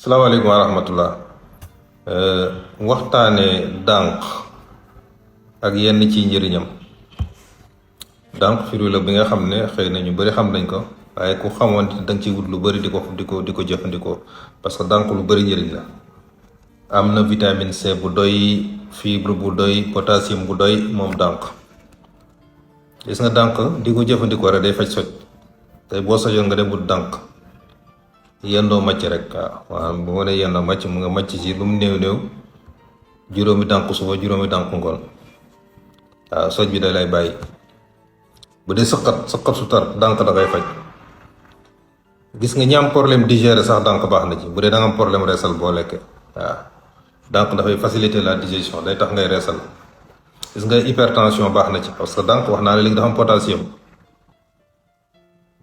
salaamaaleykum wa rahmatullah. Waxtaane dànk ak yenn ci njëriñam. Dànk fruit la bi nga xam ne xëy na ñu bari xam nañ ko, waaye ku xamoon danga ci wut lu bari di ko jëfandikoo, parce que dànk lu bari njëriñ la. Am na vitamine C bu doy, fibre bu doy, potassium bu doy moom dànk. Gis nga dànk di ko jëfandikoo rek day faj soj. Tey boo sojoon nga dem wut dànk yendoo màcc rek waaw bu ma nee yendoo màcc mu nga màcc ci lu mu néew néew juróomi dànk suba juróomi dànk ngoon waaw soj bi da lay bàyyi. Bu dee sëqat su tar dànk da koy faj. Gis nga ñi am problème digérer sax dànk baax na ci bu dee da nga am problème reesal boo lekkee waaw dànk dafay faciliter la digestion, day tax ngay reesal. Gis nga hypertension baax na ci parce que dànk wax naa la léegi dafa am potassium,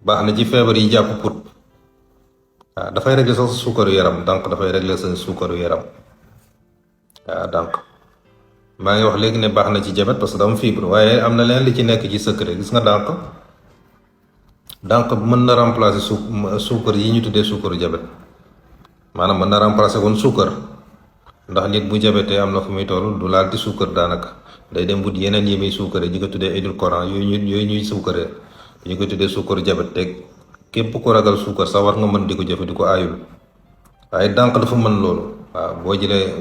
baax na ci feebar yi jàpp put. waaw dafay régler sax sa suukaru yaram, dànk dafay régler sa suukaru yaram waaw dànk. maa ngi wax léegi ne baax na ci diabète parce que dama fibre, waaye am na leen li ci nekk ci secret. Gis nga dànk mën na remplacer suukar yi ñu tuddee suukaru diabète, maanaam mën na remplacer woon suukar, ndax nit bu diabète am na fu muy toll du laal di suukar daanaka, day dem wut yeneen yi muy suukaree ñu ko tuddee édulcorant yooyu ñuy suukaree ñu ko tuddee suukaru diabète. Teg képp ku ragal suukar sax war nga mën di ko jëfandikoo aayul, waaye dànk dafa mën loolu. waaw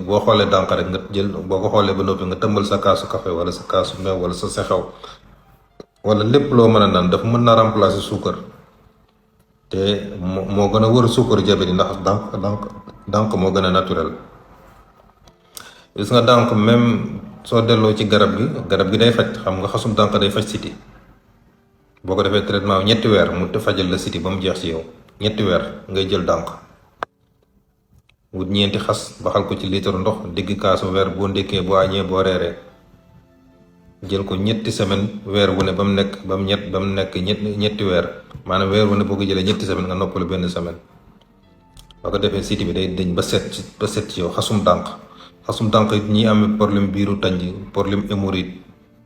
boo xoolee dànk rek nga jël, boo ko xoolee ba noppi nga tëmbal sa kaasu café wala sa kaasu meew wala sa sexew wala lépp loo mën a naan, dafa mën na remplacer suukar te moo gën a wër suukaru diabète yi, ndax dànk moo gën a naturel. Gis nga dànk même soo delloo ci garab gi day faj. xam nga xasum dànk day faj siti. boo ko defee traitement ñetti weer mu fajal la siti ba mu jeex ci yow. ñetti weer ngay jël dànk, wut ñeenti xas baxal ko ci litre ndox, digg kaasu weer boo ndékkee boo añee boo reeree, jël ko ñetti semaine weer wu ne ba mu nekk ñetti weer, maanaam weer wu ne boo ko jëlee ñetti semaine nga noppalu benn semaine. boo ko defee siti bi day dëñ ba set ci yow. xasum dànk ñi am problème biiru tànj, problème hémorroïde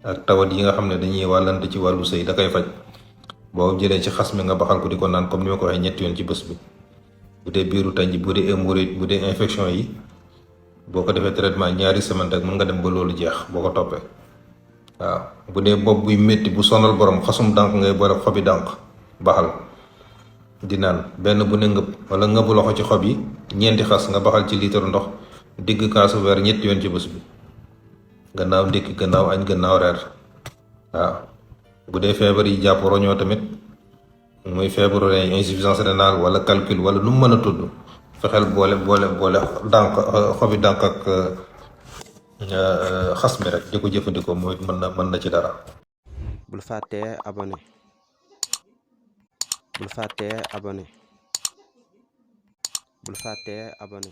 ak tawat yi nga xam ne dañuy wàllante ci wàllu sëy da koy faj. boo jëlee ci xas mi nga baxal ko di ko naan comme ni ma ko waxee ñetti yoon ci bés bi. bu dee biiru tànj, bu dee hémorroïde, bu dee infection yi, boo ko defee traitement ñaari semaine rek mën nga dem ba loolu jeex boo ko toppee. waaw bu dee bopp buy métti bu sonal borom, xasum dànk ngay boole xobi dànk baxal di naan benn bu ne ngëb, wala ngëbu loxo ci xob yi, ñeenti xas nga baxal ci litre ndox, digg kaasu weer ñetti yoon ci bés bi, gannaaw ndékki, gannaaw añ, gannaaw reer. waaw bu dee feebar yi jàpp roñoo tamit, muy feebaru insuffisance rénale wala calcul wala nu mu mën a tudd, fexeel boole dànk, xobi dànk ak xas mi rek di ko jëfandikoo, mooy mën na ci dara. bul fàttee abonné bul fàttee abonné